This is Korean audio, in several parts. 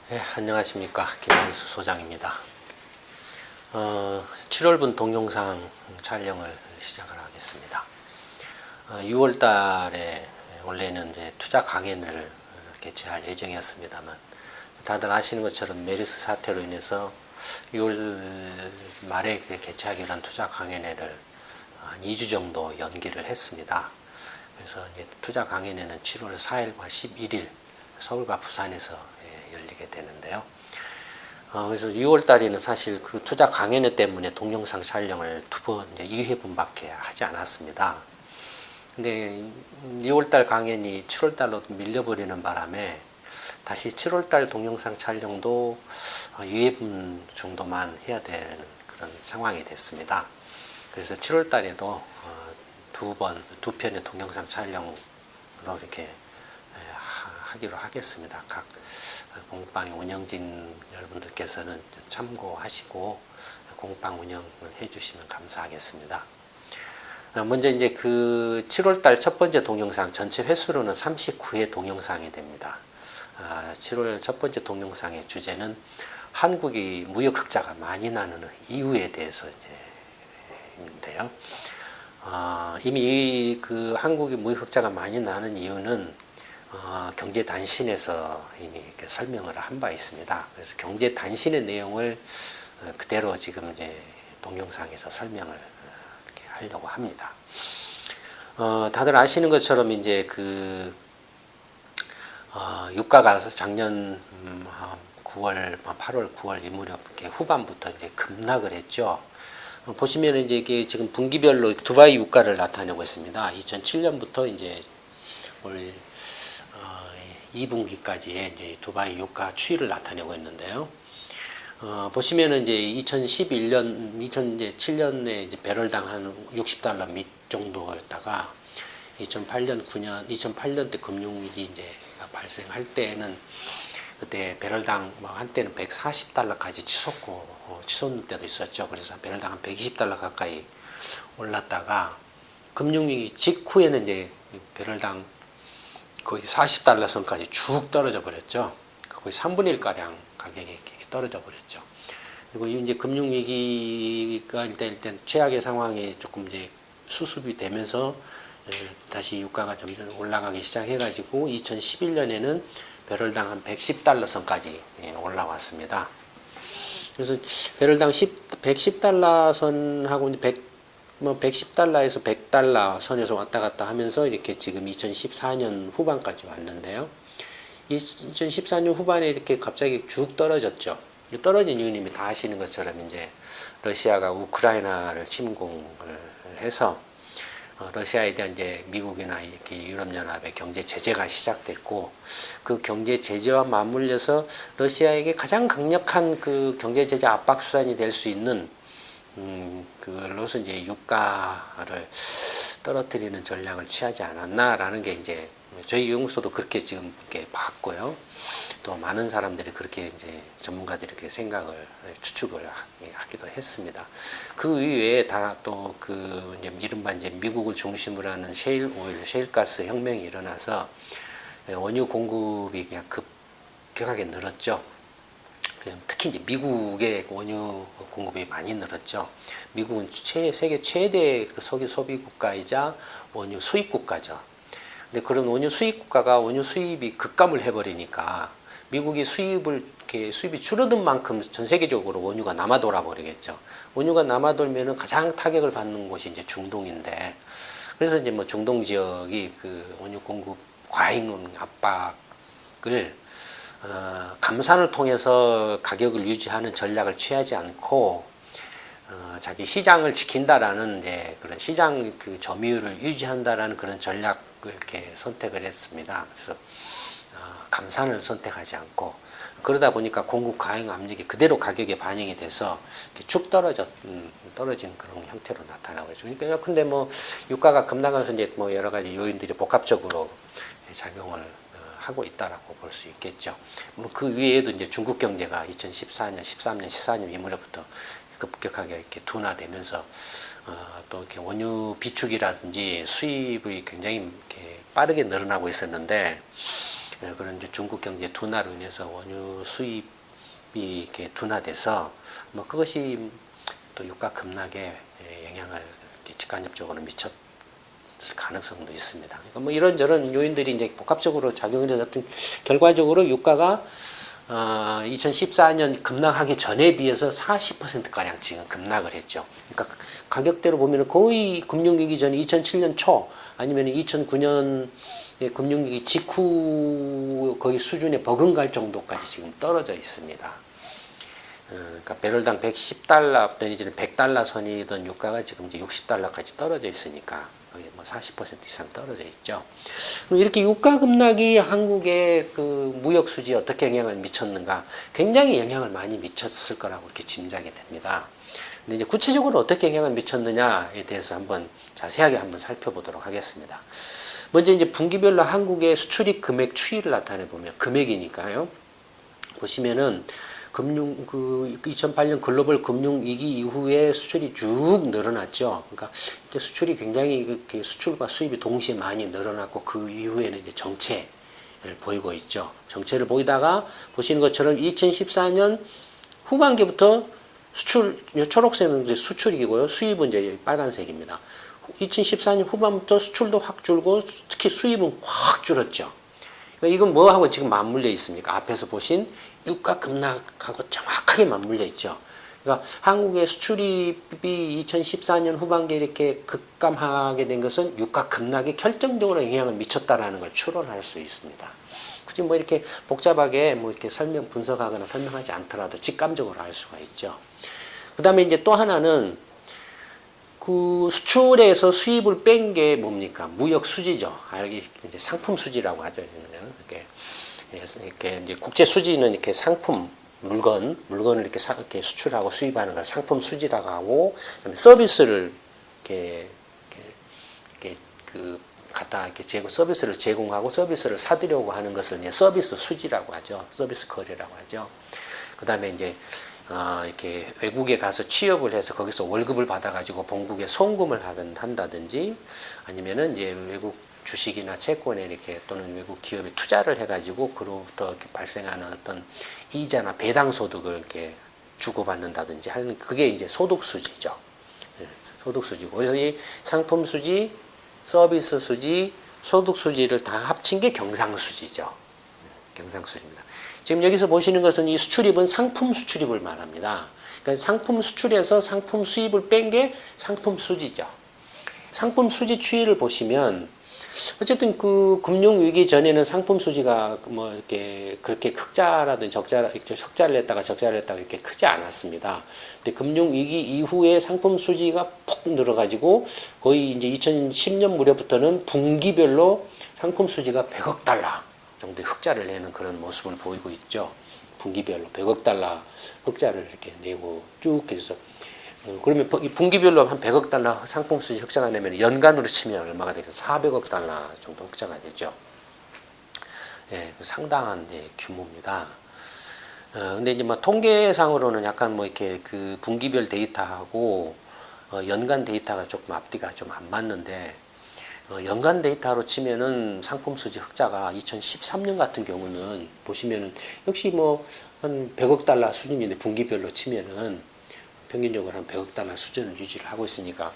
네, 안녕하십니까. 김영수 소장입니다. 7월분 동영상 촬영을 시작을 하겠습니다. 6월 달에 원래는 이제 투자 강연을 개최할 예정이었습니다만, 다들 아시는 것처럼 메르스 사태로 인해서 6월 말에 개최하기로 한 투자 강연회를 한 2주 정도 연기를 했습니다. 그래서 이제 투자 강연회는 7월 4일과 11일 서울과 부산에서 열리게 되는데요. 그래서 6월 달에는 사실 그 투자 강연회 때문에 동영상 촬영을 2회분밖에 하지 않았습니다. 근데 6월 달 강연이 7월 달로 밀려버리는 바람에 다시 7월 달 동영상 촬영도 2회분 정도만 해야 되는 그런 상황이 됐습니다. 그래서 7월 달에도 두 편의 동영상 촬영으로 이렇게 하기로 하겠습니다. 각 공방의 운영진 여러분들께서는 참고하시고 공방 운영을 해주시면 감사하겠습니다. 먼저 이제 그 7월달 첫 번째 동영상 전체 횟수로는 39회 동영상이 됩니다. 7월 첫 번째 동영상의 주제는 한국이 무역 흑자가 많이 나는 이유에 대해서 인데요. 이미 그 한국이 무역 흑자가 많이 나는 이유는 경제 단신에서 이미 설명을 한 바 있습니다. 그래서 경제 단신의 내용을 그대로 지금 이제 동영상에서 설명을 이렇게 하려고 합니다. 다들 아시는 것처럼 이제 그 유가가 작년 9월, 8월, 9월 이 무렵 이렇게 후반부터 이제 급락을 했죠. 보시면 이제 이게 지금 분기별로 두바이 유가를 나타내고 있습니다. 2007년부터 이제 올 2분기까지의 이제 두바이 유가 추이를 나타내고 있는데요. 보시면은 이제 2007년에 이제 배럴당 한 $60 밑 정도였다가 2008년 때 금융위기 이제 발생할 때에는 그때 배럴당 한때는 $140까지 치솟는 때도 있었죠. 그래서 배럴당 한 $120 가까이 올랐다가 금융위기 직후에는 이제 배럴당 거의 $40 선까지 쭉 떨어져 버렸죠. 거의 3분의 1 가량 가격이 떨어져 버렸죠. 그리고 이제 금융위기가 일단 최악의 상황이 조금 이제 수습이 되면서 다시 유가가 점점 올라가기 시작해가지고 2011년에는 배럴당 한 $110 선까지 올라왔습니다. 그래서 배럴당 $110 선하고 110달러에서 $100 선에서 왔다 갔다 하면서 이렇게 지금 2014년 후반까지 왔는데요. 2014년 후반에 이렇게 갑자기 쭉 떨어졌죠. 떨어진 이유는 이미 다 아시는 것처럼 이제 러시아가 우크라이나를 침공을 해서 러시아에 대한 이제 미국이나 이렇게 유럽연합의 경제 제재가 시작됐고, 그 경제 제재와 맞물려서 러시아에게 가장 강력한 그 경제 제재 압박 수단이 될 수 있는 그로서 이제 유가를 떨어뜨리는 전략을 취하지 않았나라는 게 이제 저희 연구소도 그렇게 지금 이렇게 봤고요. 또 많은 사람들이 그렇게 이제 전문가들이 이렇게 생각을 추측을 하기도 했습니다. 그 이외에 또 그 이른바 이제 미국을 중심으로 하는 셰일 오일, 셰일가스 혁명이 일어나서 원유 공급이 그냥 급격하게 늘었죠. 특히 이제 미국의 원유 공급이 많이 늘었죠. 미국은 세계 최대 석유 소비 국가이자 원유 수입 국가죠. 근데 그런 원유 수입 국가가 원유 수입이 급감을 해버리니까 미국이 수입이 줄어든 만큼 전 세계적으로 원유가 남아 돌아 버리겠죠. 원유가 남아 돌면은 가장 타격을 받는 곳이 이제 중동인데, 그래서 이제 뭐 중동 지역이 그 원유 공급 과잉 압박을 감산을 통해서 가격을 유지하는 전략을 취하지 않고 자기 시장을 지킨다라는 그런 시장 그 점유율을 유지한다라는 그런 전략을 이렇게 선택을 했습니다. 그래서 감산을 선택하지 않고, 그러다 보니까 공급 과잉 압력이 그대로 가격에 반영이 돼서 쭉 떨어진 그런 형태로 나타나고 있죠. 그러니까 근데 뭐 유가가 급락하면서 이제 뭐 여러 가지 요인들이 복합적으로 작용을 하고 있다라고 볼 수 있겠죠. 그 위에도 이제 중국 경제가 2014년, 13년, 14년 이 무렵부터 급격하게 이렇게 둔화되면서 또 이렇게 원유 비축이라든지 수입이 굉장히 이렇게 빠르게 늘어나고 있었는데, 그런 이제 중국 경제 둔화로 인해서 원유 수입이 이렇게 둔화돼서 뭐 그것이 또 유가 급락에 영향을 직간접적으로 미쳤을 가능성도 있습니다. 그러니까 뭐 이런저런 요인들이 이제 복합적으로 작용해서 어떤 결과적으로 유가가 2014년 급락하기 전에 비해서 40%가량 지금 급락을 했죠. 그러니까 가격대로 보면 거의 금융위기 전 2007년 초 아니면 2009년 금융위기 직후 거의 수준에 버금갈 정도까지 지금 떨어져 있습니다. 그러니까 배럴당 110달러 내지는 100달러 선이던 유가가 지금 이제 60달러까지 떨어져 있으니까 거의 뭐 40% 이상 떨어져 있죠. 그럼 이렇게 유가 급락이 한국의 그 무역 수지에 어떻게 영향을 미쳤는가? 굉장히 영향을 많이 미쳤을 거라고 이렇게 짐작이 됩니다. 근데 이제 구체적으로 어떻게 영향을 미쳤느냐에 대해서 한번 자세하게 한번 살펴보도록 하겠습니다. 먼저 이제 분기별로 한국의 수출입 금액 추이를 나타내 보면 금액이니까요. 보시면은 2008년 글로벌 금융위기 이후에 수출이 쭉 늘어났죠. 그러니까 이제 수출이 굉장히 수출과 수입이 동시에 많이 늘어났고 그 이후에는 이제 정체를 보이고 있죠. 정체를 보이다가 보시는 것처럼 2014년 후반기부터 수출, 초록색은 이제 수출이고요. 수입은 이제 빨간색입니다. 2014년 후반부터 수출도 확 줄고 특히 수입은 확 줄었죠. 그러니까 이건 뭐하고 지금 맞물려 있습니까? 앞에서 보신 유가 급락하고 정확하게 맞물려 있죠. 그러니까 한국의 수출입이 2014년 후반기에 이렇게 급감하게 된 것은 유가 급락에 결정적으로 영향을 미쳤다라는 걸 추론할 수 있습니다. 굳이 뭐 이렇게 복잡하게 뭐 이렇게 분석하거나 설명하지 않더라도 직감적으로 알 수가 있죠. 그 다음에 이제 또 하나는 그 수출에서 수입을 뺀 게 뭡니까? 무역 수지죠. 이제 상품 수지라고 하죠. 이렇게 이제 국제 수지는 이렇게 상품, 물건을 이렇게 수출하고 수입하는 걸 상품 수지라고 하고, 그다음에 서비스를 서비스를 제공하고 서비스를 사들여고 하는 것을 이제 서비스 수지라고 하죠. 서비스 거래라고 하죠. 그다음에 이제 이렇게 외국에 가서 취업을 해서 거기서 월급을 받아가지고 본국에 송금을 한다든지 아니면은 이제 외국 주식이나 채권에 이렇게 또는 외국 기업에 투자를 해가지고 그로부터 이렇게 발생하는 어떤 이자나 배당 소득을 이렇게 주고받는다든지 하는 그게 이제 소득 수지죠. 소득 수지고 그래서 이 상품 수지, 서비스 수지, 소득 수지를 다 합친 게 경상 수지죠. 경상 수지입니다. 지금 여기서 보시는 것은 이 수출입은 상품 수출입을 말합니다. 그러니까 상품 수출에서 상품 수입을 뺀 게 상품 수지죠. 상품 수지 추이를 보시면 어쨌든 그 금융 위기 전에는 상품 수지가 뭐 이렇게 그렇게 흑자라든지 적자를 냈다가 이렇게 크지 않았습니다. 근데 금융 위기 이후에 상품 수지가 푹 늘어가지고 거의 이제 2010년 무렵부터는 분기별로 상품 수지가 100억 달러 정도의 흑자를 내는 그런 모습을 보이고 있죠. 분기별로 100억 달러 흑자를 이렇게 내고 쭉 해서 그러면 분기별로 한 100억 달러 상품 수지 흑자가 내면 연간으로 치면 얼마가 되겠어요? 400억 달러 정도 흑자가 되죠. 예, 상당한 규모입니다. 근데 이제 뭐 통계상으로는 약간 뭐 이렇게 그 분기별 데이터하고 연간 데이터가 조금 앞뒤가 좀 안 맞는데 연간 데이터로 치면은 상품 수지 흑자가 2013년 같은 경우는 보시면은 역시 뭐 한 100억 달러 수준인데 분기별로 치면은 평균적으로 한 100억 달러 수준을 유지를 하고 있으니까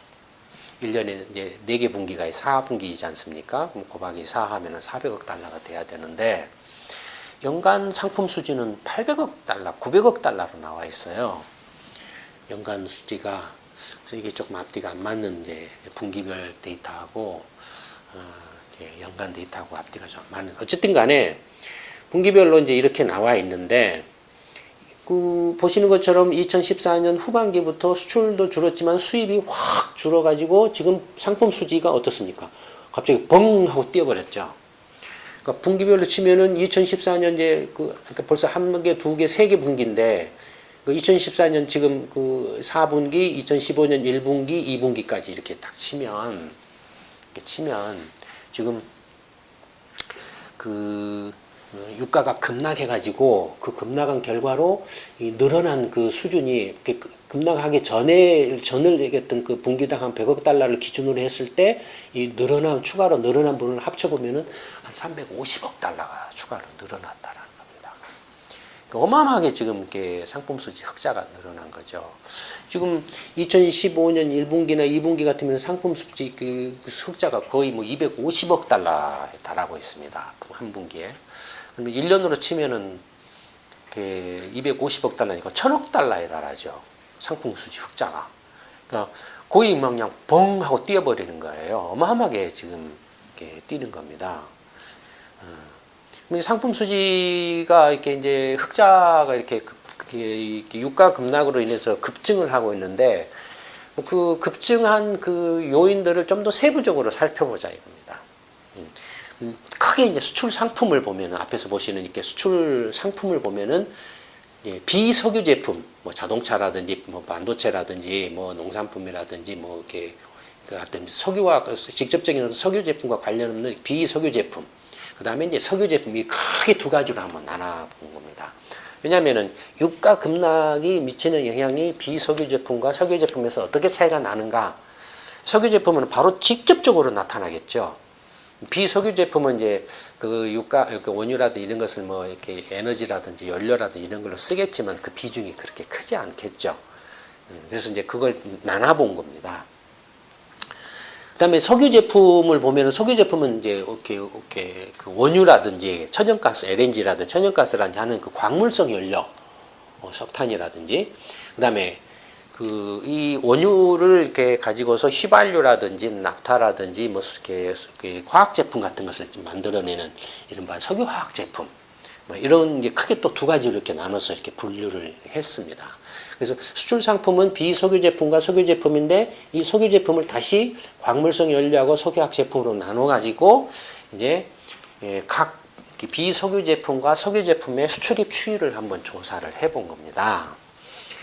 1년에 이제 4개 분기가 4분기이지 않습니까? 그럼 곱하기 4 하면은 400억 달러가 돼야 되는데 연간 상품 수지는 800억 달러, 900억 달러로 나와 있어요. 연간 수지가 그래서 이게 조금 앞뒤가 안 맞는 이제 분기별 데이터하고 이렇게 연간 데이터하고 앞뒤가 좀 안 맞는. 어쨌든 간에 분기별로 이제 이렇게 나와 있는데 그 보시는 것처럼 2014년 후반기부터 수출도 줄었지만 수입이 확 줄어가지고 지금 상품 수지가 어떻습니까? 갑자기 벙 하고 뛰어버렸죠. 그러니까 분기별로 치면은 2014년 이제 그러니까 벌써 한 개, 두 개, 세 개 분기인데 그 2014년 지금 그 4분기, 2015년 1분기, 2분기까지 이렇게 딱 치면 지금 그 유가가 급락해가지고 그 급락한 결과로 이 늘어난 그 수준이 급락하기 전을 얘기했던 그 분기당 한 100억 달러를 기준으로 했을 때 이 추가로 늘어난 부분을 합쳐보면은 한 350억 달러가 추가로 늘어났다라는 겁니다. 어마어마하게 지금 이렇게 상품 수지 흑자가 늘어난 거죠. 지금 2015년 1분기나 2분기 같으면 상품 수지 그 흑자가 거의 뭐 250억 달러에 달하고 있습니다. 한 분기에. 그러면 1년으로 치면은 250억 달러니까 1000억 달러에 달하죠. 상품 수지 흑자가. 그러니까 거의 막 그냥 벙 하고 뛰어버리는 거예요. 어마어마하게 지금 이렇게 뛰는 겁니다. 상품 수지가 이렇게 이제 흑자가 이렇게 유가 급락으로 인해서 급증을 하고 있는데 그 급증한 그 요인들을 좀 더 세부적으로 살펴보자 이겁니다. 크게 이제 수출 상품을 보면은 앞에서 보시는 이렇게 수출 상품을 보면은 비석유 제품, 뭐 자동차라든지 뭐 반도체라든지 뭐 농산품이라든지 뭐 이렇게 그 어떤 석유와 직접적인 석유 제품과 관련 없는 비석유 제품, 그 다음에 이제 석유 제품이 크게 두 가지로 한번 나눠본 겁니다. 왜냐하면은 유가 급락이 미치는 영향이 비석유 제품과 석유 제품에서 어떻게 차이가 나는가? 석유 제품은 바로 직접적으로 나타나겠죠. 비석유 제품은 이제 그 유가, 원유라든지 이런 것을 뭐 이렇게 에너지라든지 연료라든지 이런 걸로 쓰겠지만 그 비중이 그렇게 크지 않겠죠. 그래서 이제 그걸 나눠본 겁니다. 그 다음에 석유 제품을 보면은 석유 제품은 이제 이렇게 그 원유라든지 천연가스, LNG라든지 천연가스라든지 하는 그 광물성 연료, 석탄이라든지, 그 다음에 이 원유를 이렇게 가지고서 휘발유라든지 낙타라든지 뭐 이렇게 화학 제품 같은 것을 만들어내는 이른바 석유 화학 제품, 뭐 이런 게 크게 또 두 가지로 이렇게 나눠서 이렇게 분류를 했습니다. 그래서 수출 상품은 비석유 제품과 석유 제품인데 이 석유 제품을 다시 광물성 연료하고 석유화학 제품으로 나눠 가지고 이제 각 비석유 제품과 석유 제품의 수출입 추이를 한번 조사를 해본 겁니다.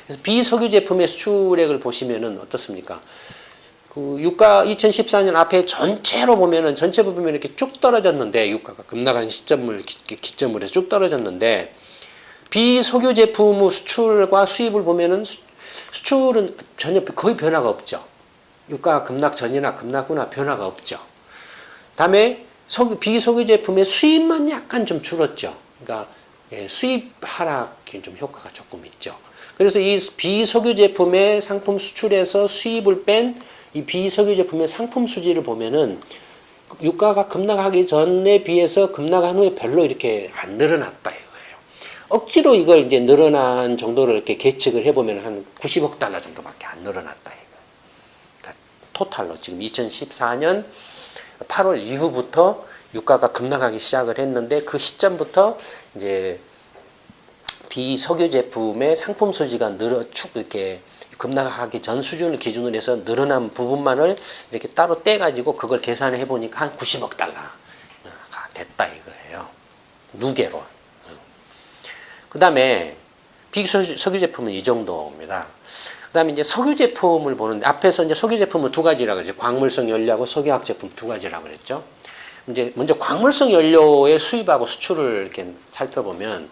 그래서 비석유 제품의 수출액을 보시면은 어떻습니까? 그 유가 2014년 앞에 전체로 보면은 이렇게 쭉 떨어졌는데 유가가 급락한 시점을 기점으로 해서 쭉 떨어졌는데 비석유 제품의 수출과 수입을 보면은 수출은 전혀 거의 변화가 없죠. 유가 급락 전이나 급락 후나 변화가 없죠. 다음에 비석유 제품의 수입만 약간 좀 줄었죠. 그러니까 수입 하락이 좀 효과가 조금 있죠. 그래서 이 비석유 제품의 상품 수출에서 수입을 뺀 이 비석유 제품의 상품 수지를 보면은 유가가 급락하기 전에 비해서 급락한 후에 별로 이렇게 안 늘어났다 이거예요. 억지로 이걸 이제 늘어난 정도를 이렇게 계측을 해보면 한 90억 달러 정도밖에 안 늘어났다 이거예요. 그러니까 토탈로 지금 2014년 8월 이후부터 유가가 급락하기 시작을 했는데 그 시점부터 이제 비석유 제품의 상품 수지가 이렇게 급락하기 전 수준을 기준으로 해서 늘어난 부분만을 이렇게 따로 떼가지고 그걸 계산해 보니까 한 90억 달러가 됐다 이거예요. 누계로. 그 다음에 비석유 제품은 이 정도입니다. 그 다음에 이제 석유 제품을 보는데 앞에서 이제 석유 제품은 두 가지라고 그랬죠. 광물성 연료하고 석유화학 제품 두 가지라고 그랬죠. 이제 먼저 광물성 연료의 수입하고 수출을 이렇게 살펴보면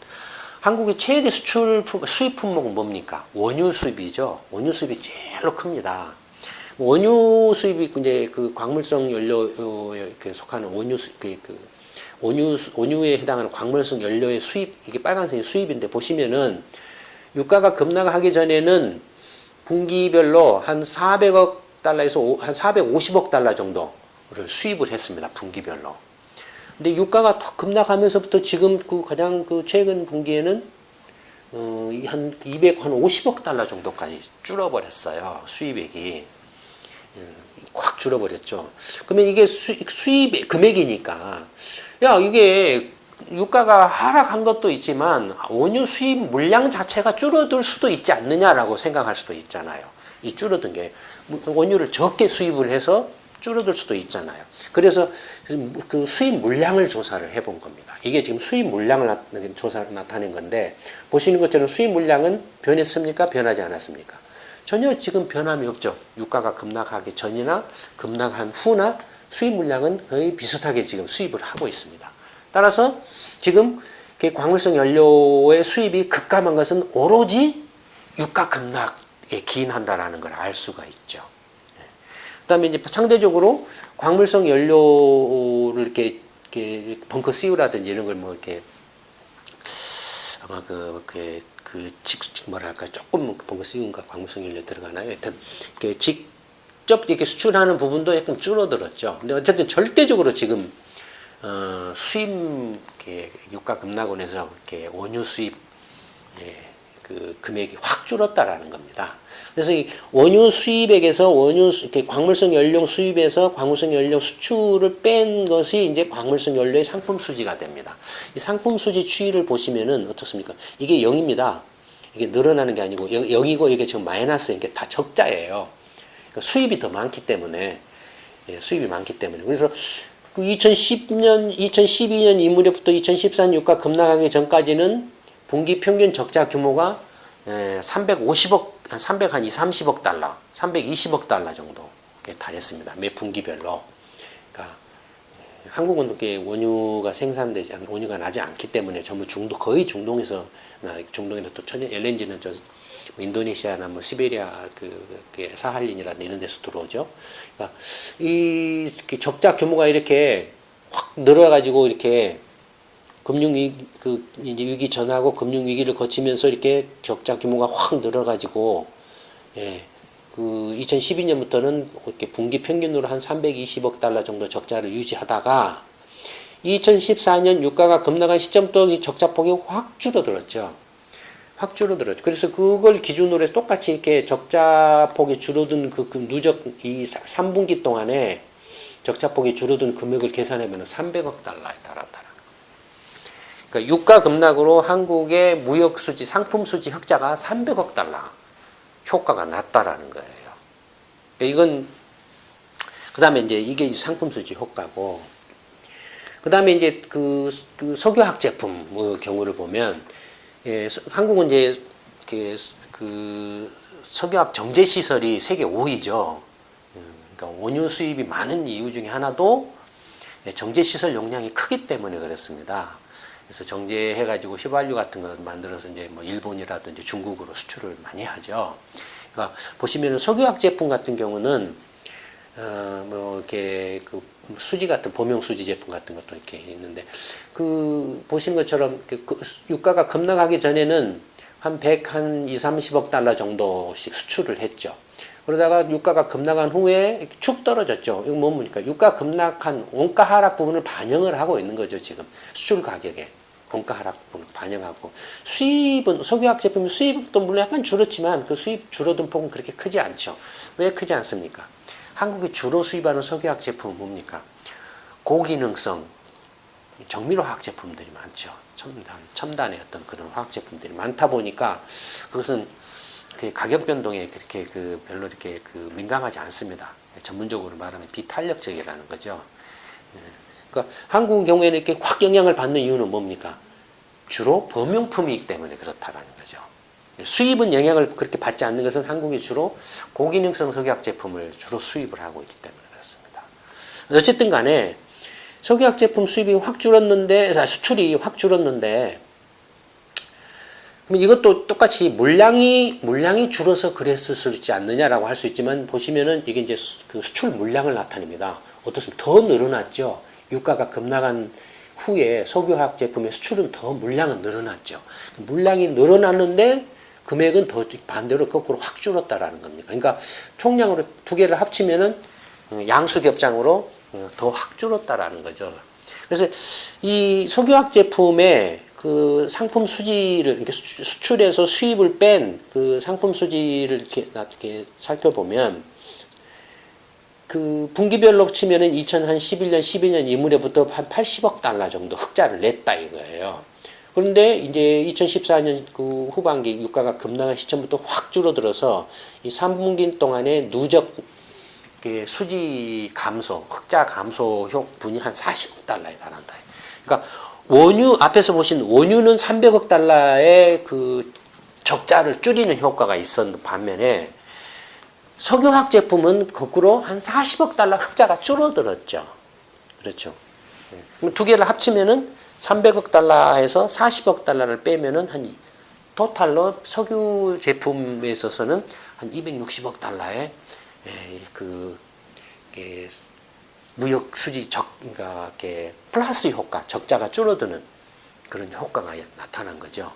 한국의 최대 수입 품목은 뭡니까? 원유 수입이죠. 원유 수입이 제일로 큽니다. 원유 수입이 이제 그 광물성 연료에 속하는 원유에 해당하는 광물성 연료의 수입, 이게 빨간색이 수입인데 보시면은 유가가 급락하기 전에는 분기별로 한 400억 달러에서 한 450억 달러 정도를 수입을 했습니다. 분기별로. 근데 유가가 더 급락하면서부터 지금 가장 최근 분기에는 한 250억 달러 정도까지 줄어버렸어요. 수입액이. 확 줄어버렸죠. 그러면 이게 수입 금액이니까 야 이게 유가가 하락한 것도 있지만 원유 수입 물량 자체가 줄어들 수도 있지 않느냐라고 생각할 수도 있잖아요. 이 줄어든 게 원유를 적게 수입을 해서 줄어들 수도 있잖아요. 그래서 그 수입 물량을 조사를 해본 겁니다. 이게 지금 수입 물량을 조사를 나타낸 건데 보시는 것처럼 수입 물량은 변했습니까? 변하지 않았습니까? 전혀 지금 변함이 없죠. 유가가 급락하기 전이나 급락한 후나 수입 물량은 거의 비슷하게 지금 수입을 하고 있습니다. 따라서 지금 광물성 연료의 수입이 급감한 것은 오로지 유가 급락에 기인한다라는 걸 알 수가 있죠. 그다음에 이제 상대적으로 광물성 연료를 이렇게 벙커 CU라든지 이런 걸 뭐 이렇게 아마 뭐랄까 조금 벙커 CU인가 광물성 연료 들어가나요? 하여튼 직접 이렇게 수출하는 부분도 약간 줄어들었죠. 근데 어쨌든 절대적으로 지금 수입 유가 급락으로 해서 이렇게 원유 수입 그 금액이 확 줄었다라는 겁니다. 그래서 이 원유 수입액에서 광물성 연료 수입에서 광물성 연료 수출을 뺀 것이 이제 광물성 연료의 상품 수지가 됩니다. 이 상품 수지 추이를 보시면은 어떻습니까? 이게 0입니다. 이게 늘어나는 게 아니고 0이고 이게 지금 마이너스, 이게 다 적자예요. 그러니까 수입이 더 많기 때문에, 수입이 많기 때문에. 그래서 그 2012년 이무렵부터 2014년 유가 급락하기 전까지는 분기 평균 적자 규모가 330억 달러, 320억 달러 정도에 달했습니다. 매 분기별로. 그러니까 한국은 원유가 원유가 나지 않기 때문에 전부 거의 중동에서 또 LNG는 인도네시아나 뭐 시베리아 사할린이라든 이런 데서 들어오죠. 그러니까 이 적자 규모가 이렇게 확 늘어가지고 이렇게 이제 위기 전하고 금융위기를 거치면서 이렇게 적자 규모가 확 늘어가지고, 그 2012년부터는 이렇게 분기 평균으로 한 320억 달러 정도 적자를 유지하다가 2014년 유가가 급락한 시점부터 이 적자폭이 확 줄어들었죠. 그래서 그걸 기준으로 해서 똑같이 이렇게 적자폭이 줄어든 그 누적 이 3분기 동안에 적자폭이 줄어든 금액을 계산하면 300억 달러에 달한다. 그러니까 유가 급락으로 한국의 무역 수지, 상품 수지 흑자가 300억 달러 효과가 났다라는 거예요. 그러니까 그다음에 이제 이게 상품 수지 효과고, 그다음에 이제 그 석유화학 제품 경우를 보면, 한국은 이제 그 석유화학 정제 시설이 세계 5위죠. 그러니까 원유 수입이 많은 이유 중에 하나도 정제 시설 용량이 크기 때문에 그렇습니다. 그래서 정제해가지고 휘발유 같은 거 만들어서 이제 뭐 일본이라든지 중국으로 수출을 많이 하죠. 그러니까 보시면은 석유화학 제품 같은 경우는 뭐 이렇게 그 수지 같은 범용 수지 제품 같은 것도 이렇게 있는데, 보시는 것처럼 유가가 급락하기 전에는 한 30억 달러 정도씩 수출을 했죠. 그러다가 유가가 급락한 후에 축 떨어졌죠. 이거 뭡니까? 유가 급락한 원가 하락 부분을 반영을 하고 있는 거죠, 지금. 수출 가격에. 원가 하락 부분을 반영하고. 수입은, 석유화학 제품 수입도 물론 약간 줄었지만 그 수입 줄어든 폭은 그렇게 크지 않죠. 왜 크지 않습니까? 한국이 주로 수입하는 석유화학 제품은 뭡니까? 고기능성, 정밀 화학 제품들이 많죠. 첨단의 어떤 그런 화학 제품들이 많다 보니까 그것은 가격 변동에 그렇게 별로 이렇게 민감하지 않습니다. 전문적으로 말하면 비탄력적이라는 거죠. 그러니까 한국 경우에는 이렇게 확 영향을 받는 이유는 뭡니까? 주로 범용품이기 때문에 그렇다라는 거죠. 수입은 영향을 그렇게 받지 않는 것은 한국이 주로 고기능성 석유화학 제품을 주로 수입을 하고 있기 때문에 그렇습니다. 어쨌든 간에 석유화학 제품 수출이 확 줄었는데, 그럼 이것도 똑같이 물량이 줄어서 그랬을 수 있지 않느냐라고 할 수 있지만, 보시면은 이게 이제 그 수출 물량을 나타냅니다. 어떻습니까? 더 늘어났죠. 유가가 급락한 후에 석유화학 제품의 수출은 물량은 늘어났죠. 물량이 늘어났는데 금액은 더 반대로 거꾸로 확 줄었다라는 겁니다. 그러니까 총량으로 두 개를 합치면은 양수겹장으로 더 확 줄었다라는 거죠. 그래서 이 석유화학 제품의 그 상품 수지를, 이렇게 수출해서 수입을 뺀 그 상품 수지를 이렇게 살펴보면, 그 분기별로 치면은 2011년, 12년 이 무렵부터 한 80억 달러 정도 흑자를 냈다 이거예요. 그런데 이제 2014년 그 후반기 유가가 급락한 시점부터 확 줄어들어서 이 3분기 동안에 누적 수지 감소, 흑자 감소 분이 한 40억 달러에 달한다. 그러니까 앞에서 보신 원유는 300억 달러의 그 적자를 줄이는 효과가 있었는 반면에 석유화학 제품은 거꾸로 한 40억 달러 흑자가 줄어들었죠. 그렇죠. 그럼 두 개를 합치면은 300억 달러에서 40억 달러를 빼면은 토탈로 석유 제품에 있어서는 한 260억 달러의 그 무역 수지 그러니까 플러스 효과, 적자가 줄어드는 그런 효과가 나타난 거죠.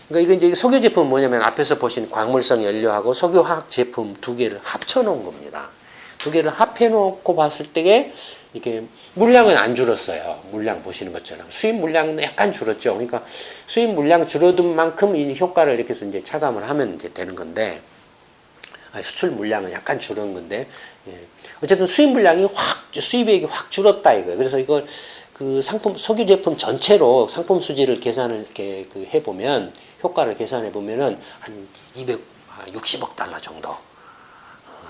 그러니까 이게 이제 석유 제품은 뭐냐면 앞에서 보신 광물성 연료하고 석유화학 제품 두 개를 합쳐 놓은 겁니다. 두 개를 합해 놓고 봤을 때에 이게 물량은 안 줄었어요. 물량 보시는 것처럼 수입 물량은 약간 줄었죠. 그러니까 수입 물량 줄어든 만큼 이 효과를 이렇게 해서 이제 차감을 하면 이제 되는 건데, 수출 물량은 약간 줄은 건데, 어쨌든 수입 물량이 수입액이 확 줄었다 이거예요. 그래서 이걸 그 상품 석유 제품 전체로 상품 수지를 계산을 이렇게 해보면 효과를 계산해 보면은 한 260억 달러 정도.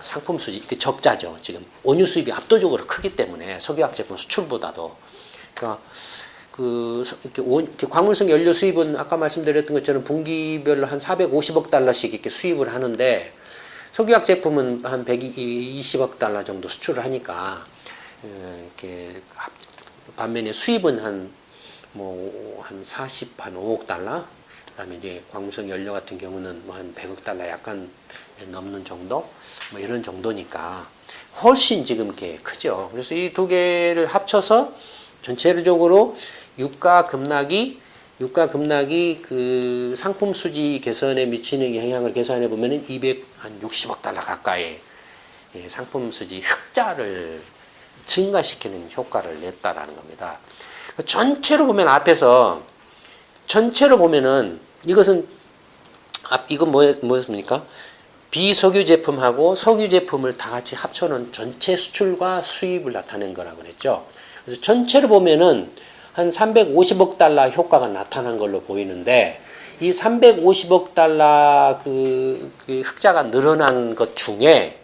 상품 수지, 이게 적자죠. 지금 원유 수입이 압도적으로 크기 때문에 석유화학 제품 수출보다도. 그러니까 이렇게 광물성 연료 수입은 아까 말씀드렸던 것처럼 분기별로 한 450억 달러씩 이렇게 수입을 하는데, 석유화학 제품은 한 120억 달러 정도 수출을 하니까, 이렇게 반면에 수입은 한 5억 달러? 그 다음에 이제 광물성 연료 같은 경우는 한 100억 달러 약간 넘는 정도? 이런 정도니까 훨씬 지금 이렇게 크죠. 그래서 이 두 개를 합쳐서 전체적으로 유가 급락이 그 상품 수지 개선에 미치는 영향을 계산해 보면은 260억 달러 가까이 상품 수지 흑자를 증가시키는 효과를 냈다라는 겁니다. 전체로 보면은 이건 뭐였습니까? 비석유 제품하고 석유 제품을 다 같이 합쳐놓은 전체 수출과 수입을 나타낸 거라고 그랬죠. 그래서 전체로 보면은 한 350억 달러 효과가 나타난 걸로 보이는데, 이 350억 달러 그 흑자가 늘어난 것 중에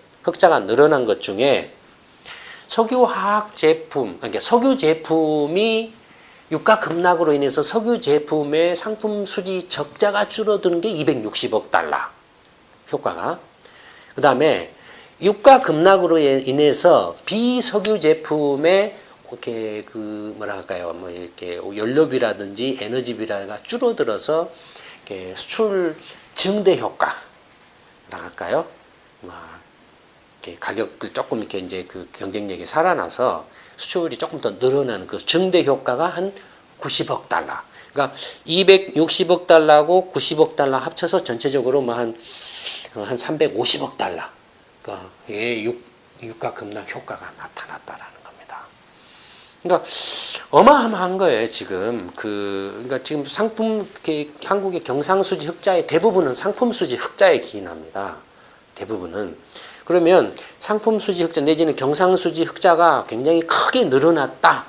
석유화학 제품, 그러니까 석유 제품이 유가 급락으로 인해서 석유 제품의 상품 수지 적자가 줄어드는 게 260억 달러 효과가. 그 다음에 유가 급락으로 인해서 비석유 제품의 이렇게 이렇게 연료비라든지 에너지비가 줄어들어서 이렇게 수출 증대 효과 나갈까요? 이렇게 가격을 조금 이렇게 이제 그 경쟁력이 살아나서 수출이 조금 더 늘어나는 그 증대 효과가 한 90억 달러. 그러니까 260억 달러하고 90억 달러 합쳐서 전체적으로 한 350억 달러. 그러니까 유가 급락 효과가 나타났다라는 겁니다. 그러니까 어마어마한 거예요, 지금. 그러니까 지금 한국의 경상수지 흑자의 대부분은 상품수지 흑자에 기인합니다. 대부분은. 그러면 상품수지 흑자 내지는 경상수지 흑자가 굉장히 크게 늘어났다.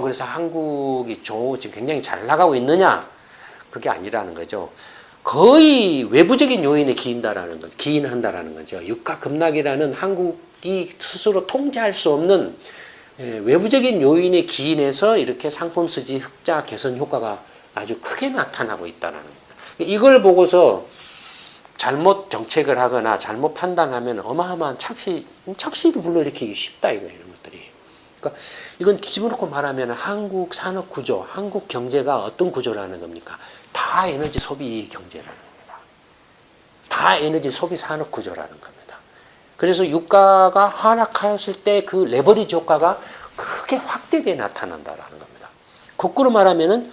그래서 한국이 지금 굉장히 잘 나가고 있느냐? 그게 아니라는 거죠. 거의 외부적인 요인에 기인한다라는 거죠. 유가 급락이라는 한국이 스스로 통제할 수 없는 외부적인 요인에 기인해서 이렇게 상품수지 흑자 개선 효과가 아주 크게 나타나고 있다는 겁니다. 이걸 보고서 잘못 정책을 하거나 잘못 판단하면 어마어마한 착시를 불러일으키기 쉽다 이거예요, 이런 것들이. 그러니까 이건 뒤집어놓고 말하면 한국 산업 구조, 한국 경제가 어떤 구조라는 겁니까? 다 에너지 소비 경제라는 겁니다. 다 에너지 소비 산업 구조라는 겁니다. 그래서 유가가 하락했을 때 그 레버리지 효과가 크게 확대되어 나타난다라는 겁니다. 거꾸로 말하면은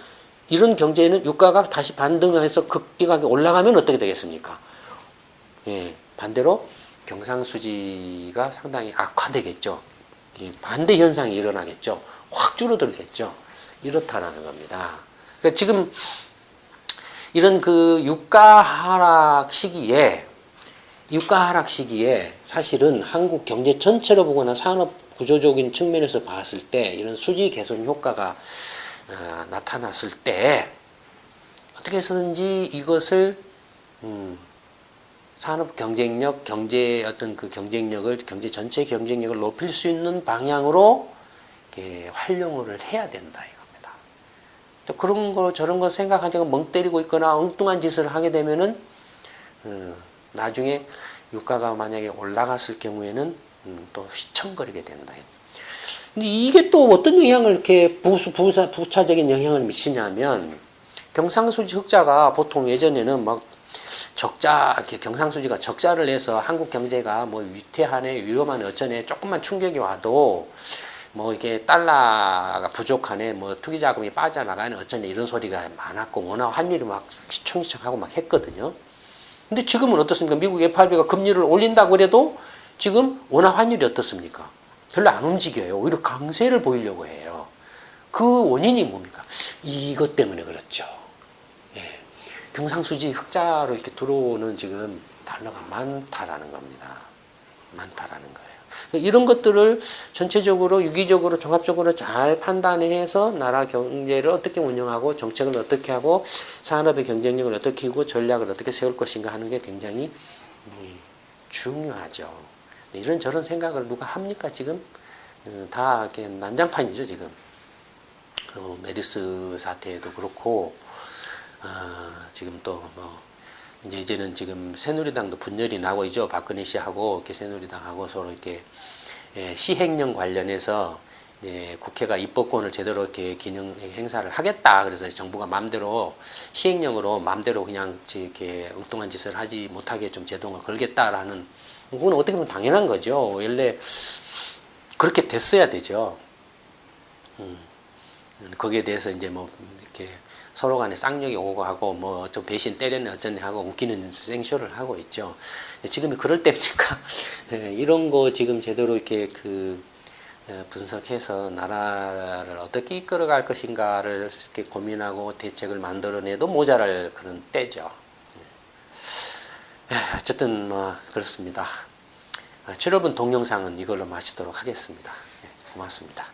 이런 경제에는 유가가 다시 반등해서 급격하게 올라가면 어떻게 되겠습니까? 반대로 경상수지가 상당히 악화되겠죠. 반대 현상이 일어나겠죠. 확 줄어들겠죠. 이렇다라는 겁니다. 그러니까 지금 이런 그 유가 하락 시기에 사실은 한국 경제 전체로 보거나 산업 구조적인 측면에서 봤을 때 이런 수지 개선 효과가 나타났을 때 어떻게 해서든지 이것을 산업 경쟁력, 경제 전체 경쟁력을 높일 수 있는 방향으로 활용을 해야 된다 이겁니다. 또 그런 거 저런 거 생각하자고 멍 때리고 있거나 엉뚱한 짓을 하게 되면은 나중에 유가가 만약에 올라갔을 경우에는 또 휘청거리게 된다. 근데 이게 또 어떤 영향을 이렇게 부차적인 영향을 미치냐면 경상수지 흑자가 보통 예전에는 막 적자, 이렇게 경상수지가 적자를 내서 한국 경제가 뭐 위태하네, 위험하네, 어쩌네, 조금만 충격이 와도 뭐 이게 달러가 부족하네, 뭐 투기 자금이 빠져나가네, 어쩌네 이런 소리가 많았고 워낙 환율이 막 휘청휘청하고 막 했거든요. 근데 지금은 어떻습니까? 미국 FRB가 금리를 올린다고 그래도 지금 원화 환율이 어떻습니까? 별로 안 움직여요. 오히려 강세를 보이려고 해요. 그 원인이 뭡니까? 이것 때문에 그렇죠. 예. 경상수지 흑자로 이렇게 들어오는 지금 달러가 많다라는 겁니다. 많다라는 거예요. 이런 것들을 전체적으로 유기적으로 종합적으로 잘 판단해서 나라 경제를 어떻게 운영하고 정책을 어떻게 하고 산업의 경쟁력을 어떻게 하고 전략을 어떻게 세울 것인가 하는 게 굉장히 중요하죠. 이런저런 생각을 누가 합니까 지금? 다 이렇게 난장판이죠 지금. 메르스 사태에도 그렇고 지금 또 뭐 이제는 지금 새누리당도 분열이 나고 있죠. 박근혜 씨하고 이렇게 새누리당하고 서로 이렇게 시행령 관련해서 이제 국회가 입법권을 제대로 이렇게 기능 행사를 하겠다. 그래서 정부가 마음대로 시행령으로 마음대로 그냥 이렇게 엉뚱한 짓을 하지 못하게 좀 제동을 걸겠다라는 그건 어떻게 보면 당연한 거죠. 원래 그렇게 됐어야 되죠. 거기에 대해서 이제 뭐 이렇게 서로 간에 쌍욕이 오고 하고 뭐 좀 배신 때렸네 어쩌네 하고 웃기는 생쇼를 하고 있죠. 지금이 그럴 때입니까? 이런 거 지금 제대로 이렇게 분석해서 나라를 어떻게 이끌어갈 것인가를 이렇게 고민하고 대책을 만들어내도 모자랄 그런 때죠. 어쨌든 뭐 그렇습니다. 7월분 동영상은 이걸로 마치도록 하겠습니다. 고맙습니다.